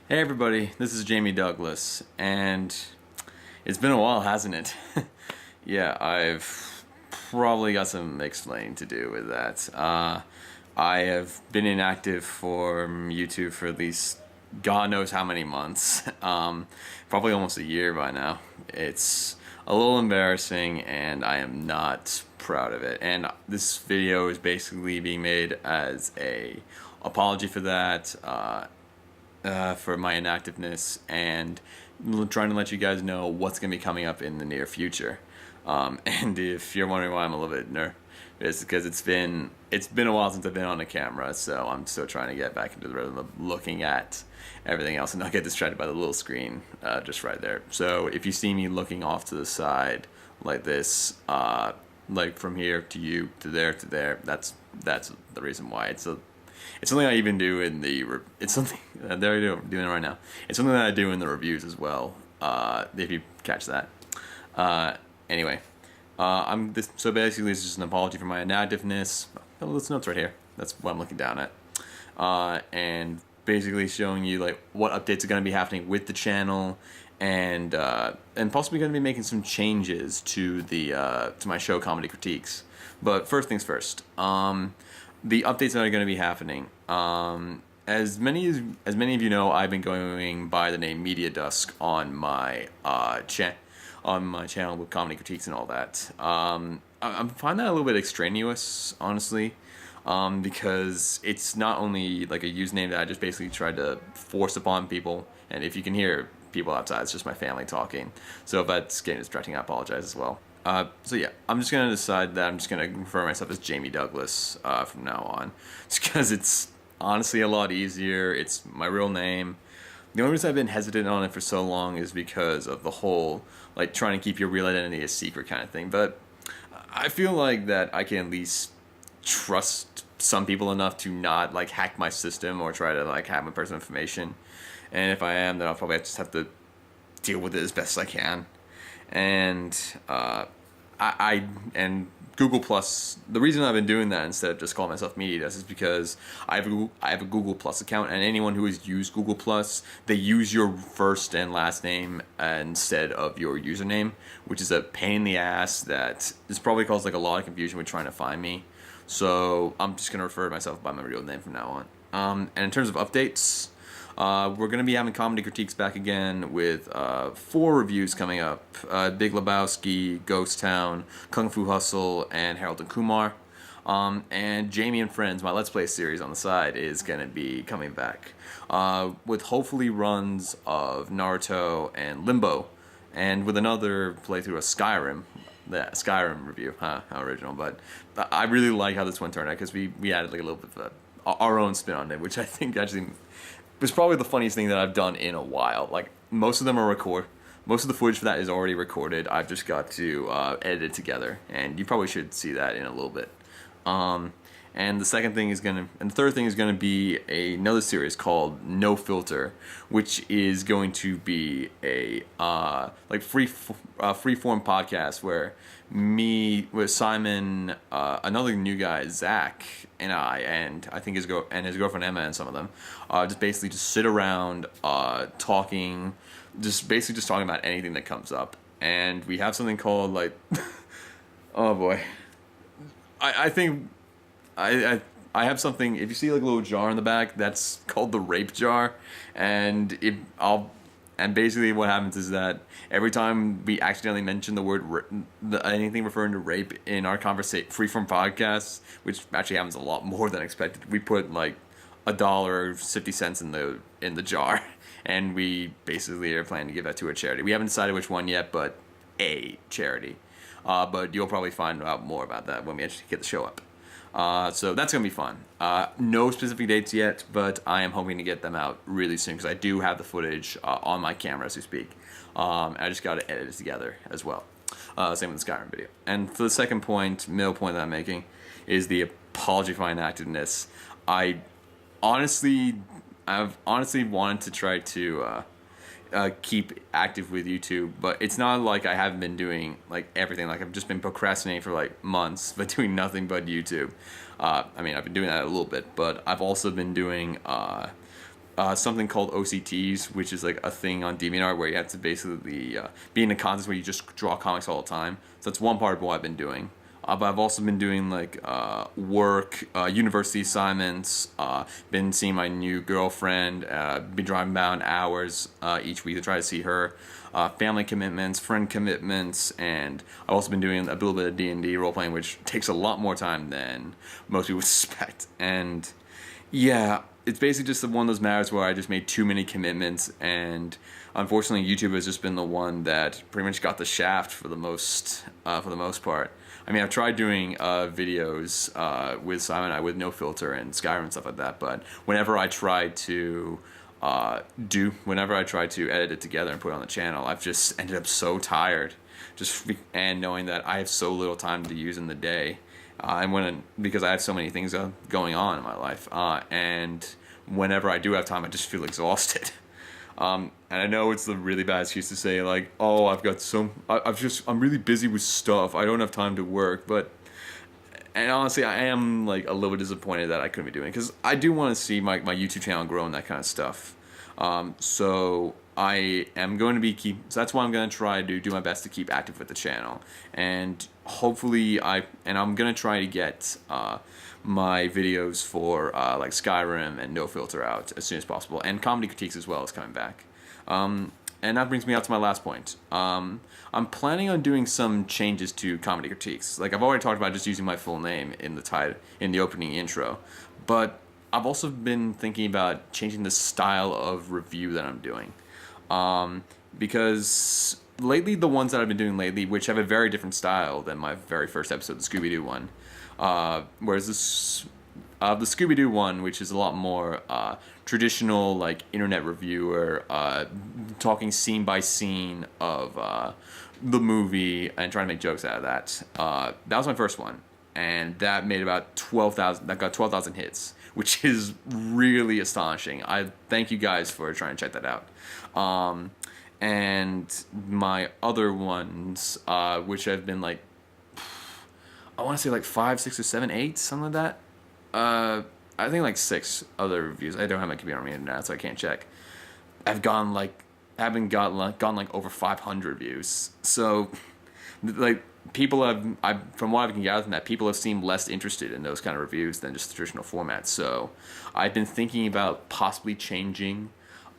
Hey everybody, this is Jamie Douglas, and it's been a while, hasn't it? Yeah, I've probably got some explaining to do with that. I have been inactive for YouTube for at least God knows how many months. Probably almost a year by now. It's a little embarrassing, and I am not proud of it. And this video is basically being made as a apology for that. For my inactiveness and trying to let you guys know what's going to be coming up in the near future. And if you're wondering why I'm a little bit nervous, it's because it's been a while since I've been on a camera, so I'm still trying to get back into the rhythm of looking at everything else and not get distracted by the little screen just right there. So if you see me looking off to the side like this, like from here to you to there, that's the reason why. It's something I even do in the. It's something there I do doing it right now. It's something that I do in the reviews as well. If you catch that. Anyway, so basically it's just an apology for my inactiveness. Oh, this note's right here. That's what I'm looking down at. And basically showing you like what updates are going to be happening with the channel, and possibly going to be making some changes to the to my show Comedy Critiques. But first things first. The updates that are going to be happening. As many of you know, I've been going by the name Media Dusk on my channel with comedy critiques and all that. I find that a little bit extraneous, honestly, because it's not only like a username that I just basically tried to force upon people. And if you can hear people outside, it's just my family talking. So if that's getting distracting, I apologize as well. So yeah, I'm just gonna decide that I'm just gonna refer myself as Jamie Douglas from now on, just because it's honestly a lot easier. It's my real name. The only reason I've been hesitant on it for so long is because of the whole like trying to keep your real identity a secret kind of thing. But I feel like that I can at least trust some people enough to not like hack my system or try to like hack my personal information. And if I am, then I'll probably just have to deal with it as best I can. And and Google Plus. The reason I've been doing that instead of just calling myself Media Desk is because I have a Google Plus account, and anyone who has used Google Plus, they use your first and last name instead of your username, which is a pain in the ass that this probably caused like a lot of confusion with trying to find me. So I'm just gonna refer to myself by my real name from now on. And in terms of updates. We're going to be having comedy critiques back again with 4 reviews coming up. Big Lebowski, Ghost Town, Kung Fu Hustle, and Harold and Kumar. And Jamie and Friends, my Let's Play series on the side, is going to be coming back. With hopefully runs of Naruto and Limbo. And with another playthrough of Skyrim. That Skyrim review, how original. But I really like how this one turned out because we added like a little bit of our own spin on it, which I think actually was probably the funniest thing that I've done in a while. Like most of them are most of the footage for that is already recorded. I've just got to edit it together, and you probably should see that in a little bit. And the third thing is gonna be another series called No Filter, which is going to be a like free form podcast where me with Simon, another new guy Zach, and I think his girlfriend Emma and some of them, just basically just sit around talking, just basically just talking about anything that comes up. And we have something called like oh boy, I think. I have something. If you see like a little jar in the back, that's called the rape jar, and basically what happens is that every time we accidentally mention the word anything referring to rape in our freeform podcasts, which actually happens a lot more than expected, we put like $1.50 in the jar, and we basically are planning to give that to a charity. We haven't decided which one yet, but a charity. But you'll probably find out more about that when we actually get the show up. So that's going to be fun. No specific dates yet, but I am hoping to get them out really soon because I do have the footage on my camera as we speak. I just got to edit it together as well. Same with the Skyrim video. And for the second middle point that I'm making, is the apology for my inactiveness. I've honestly wanted to try to keep active with YouTube, but it's not like I haven't been doing like everything. Like I've just been procrastinating for like months, but doing nothing but YouTube. I mean, I've been doing that a little bit, but I've also been doing something called OCTs, which is like a thing on DeviantArt where you have to basically be in a contest where you just draw comics all the time. So that's one part of what I've been doing. But I've also been doing like work, university assignments, been seeing my new girlfriend, been driving about hours each week to try to see her, family commitments, friend commitments, and I've also been doing a little bit of D&D role playing, which takes a lot more time than most people suspect. And yeah, it's basically just one of those matters where I just made too many commitments, and unfortunately YouTube has just been the one that pretty much got the shaft for the most part. I mean, I've tried doing videos with Simon and I with no filter and Skyrim and stuff like that, but whenever I try to edit it together and put it on the channel, I've just ended up so tired, and knowing that I have so little time to use in the day, because I have so many things going on in my life, and whenever I do have time, I just feel exhausted. And I know it's the really bad excuse to say like, oh, I'm really busy with stuff, I don't have time to work, and honestly, I am like a little bit disappointed that I couldn't be doing it, because I do want to see my YouTube channel grow and that kind of stuff. So I am going to so that's why I'm going to try to do my best to keep active with the channel, and hopefully I'm going to try to get my videos for like Skyrim and No Filter out as soon as possible, and comedy critiques as well is coming back. And that brings me out to my last point. I'm planning on doing some changes to comedy critiques. Like I've already talked about just using my full name in the opening intro, but I've also been thinking about changing the style of review that I'm doing, because lately the ones that I've been doing lately, which have a very different style than my very first episode, the Scooby-Doo one, whereas the Scooby-Doo one, which is a lot more traditional, like internet reviewer, talking scene by scene of the movie and trying to make jokes out of that. That was my first one, and that made about 12,000. That got 12,000 hits, which is really astonishing. I thank you guys for trying to check that out. And my other ones, which have been like, I want to say like 5, 6, or 7, 8, something like that. I think like 6 other reviews. I don't have my computer on me now, so I can't check. Gone like over 500 views. So, like, people from what I can gather from that, people have seemed less interested in those kind of reviews than just the traditional format. So, I've been thinking about possibly changing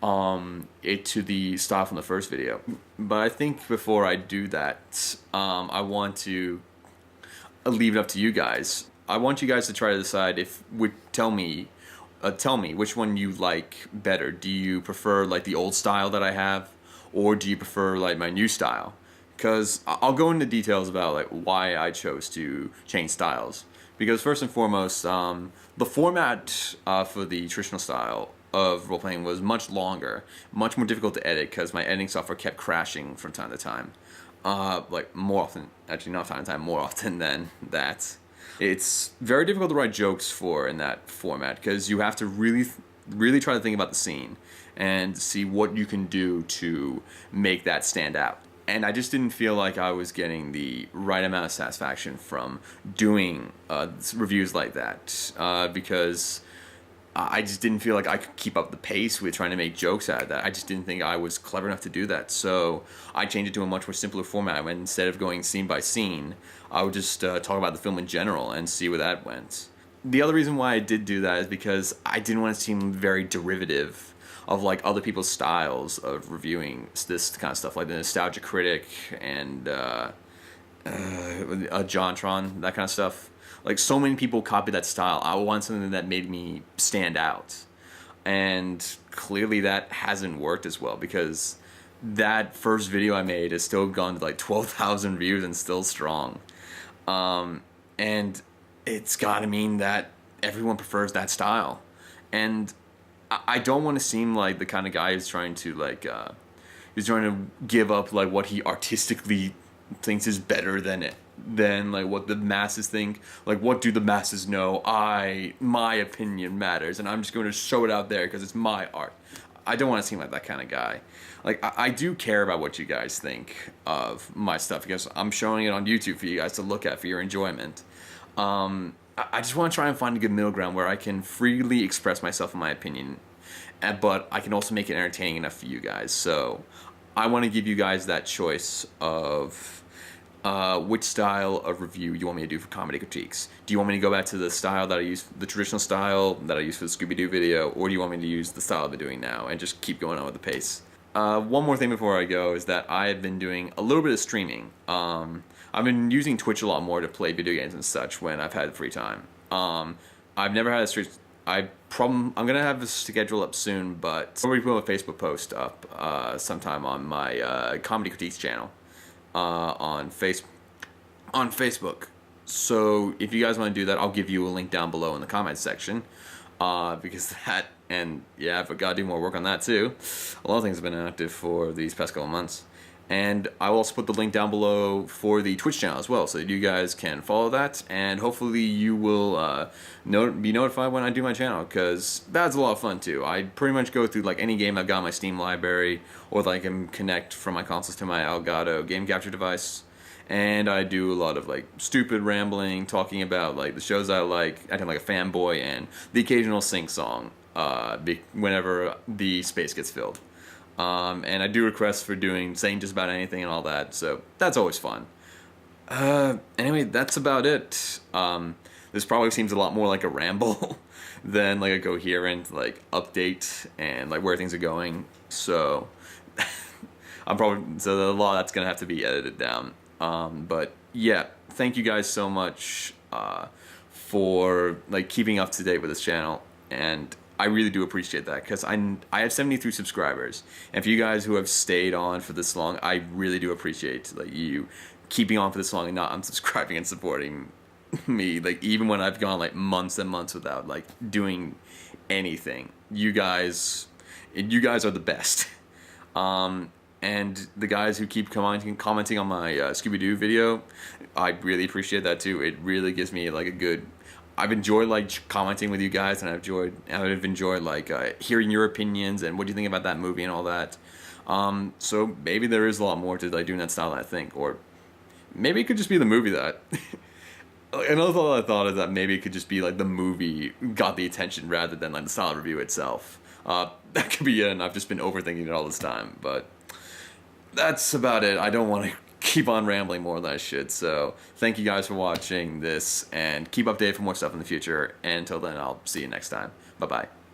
it to the style from the first video. But I think before I do that, I want to leave it up to you guys. I want you guys to try to decide tell me which one you like better. Do you prefer like the old style that I have, or do you prefer like my new style? Because I'll go into details about like why I chose to change styles. Because first and foremost, the format for the traditional style of role playing was much longer, much more difficult to edit because my editing software kept crashing from time to time. Like more often, actually not time to time, more often than that. It's very difficult to write jokes in that format because you have to really try to think about the scene and see what you can do to make that stand out. And I just didn't feel like I was getting the right amount of satisfaction from doing reviews like that, because I just didn't feel like I could keep up the pace with trying to make jokes out of that. I just didn't think I was clever enough to do that. So I changed it to a much more simpler format. When instead of going scene by scene, I would just talk about the film in general and see where that went. The other reason why I did do that is because I didn't want to seem very derivative of like other people's styles of reviewing this kind of stuff, like the Nostalgia Critic and JonTron, that kind of stuff. Like, so many people copy that style. I want something that made me stand out. And clearly that hasn't worked as well, because that first video I made has still gone to like 12,000 views and still strong. And it's gotta mean that everyone prefers that style. And I don't want to seem like the kind of guy who's trying to give up like what he artistically thinks is better than like what the masses think. Like, what do the masses know? My opinion matters, and I'm just going to show it out there because it's my art. I don't want to seem like that kind of guy. Like, I do care about what you guys think of my stuff because I'm showing it on YouTube for you guys to look at for your enjoyment. I just want to try and find a good middle ground where I can freely express myself and my opinion, but I can also make it entertaining enough for you guys. So I want to give you guys that choice of which style of review you want me to do for comedy critiques. Do you want me to go back to the style that I use, the traditional style that I used for the Scooby-Doo video, or do you want me to use the style I've been doing now and just keep going on with the pace? One more thing before I go is that I have been doing a little bit of streaming. I've been using Twitch a lot more to play video games and such when I've had free time. I've never had a stream. I'm gonna have this schedule up soon, but I'll be putting a Facebook post up sometime on my comedy critiques channel on Facebook. So if you guys want to do that, I'll give you a link down below in the comments section. Because that, and yeah, I've got to do more work on that too. A lot of things have been inactive for these past couple of months. And I will also put the link down below for the Twitch channel as well, so that you guys can follow that, and hopefully you will be notified when I do my channel, because that's a lot of fun too. I pretty much go through like any game I've got on my Steam library, or that I can connect from my consoles to my Elgato game capture device. And I do a lot of like stupid rambling, talking about like the shows I like, acting like a fanboy, and the occasional sing song whenever the space gets filled. And I do requests for saying just about anything and all that, so that's always fun. Anyway, that's about it. This probably seems a lot more like a ramble than like a coherent like update and like where things are going. So a lot of that's gonna have to be edited down. But yeah, thank you guys so much for like keeping up to date with this channel, and I really do appreciate that, because I have 73 subscribers, and for you guys who have stayed on for this long, I really do appreciate like you keeping on for this long and not unsubscribing and supporting me, like even when I've gone like months and months without like doing anything. You guys are the best. And the guys who keep commenting on my Scooby-Doo video, I really appreciate that too. It really gives me like a good. I've enjoyed like commenting with you guys, and I've enjoyed like hearing your opinions and what do you think about that movie and all that. So maybe there is a lot more to like doing that style than I think, or maybe it could just be the movie that. Another thought I thought is that maybe it could just be like the movie got the attention rather than like the style review itself. That could be it, and I've just been overthinking it all this time, but that's about it. I don't want to keep on rambling more than I should, so thank you guys for watching this, and keep updated for more stuff in the future, and until then, I'll see you next time. Bye-bye.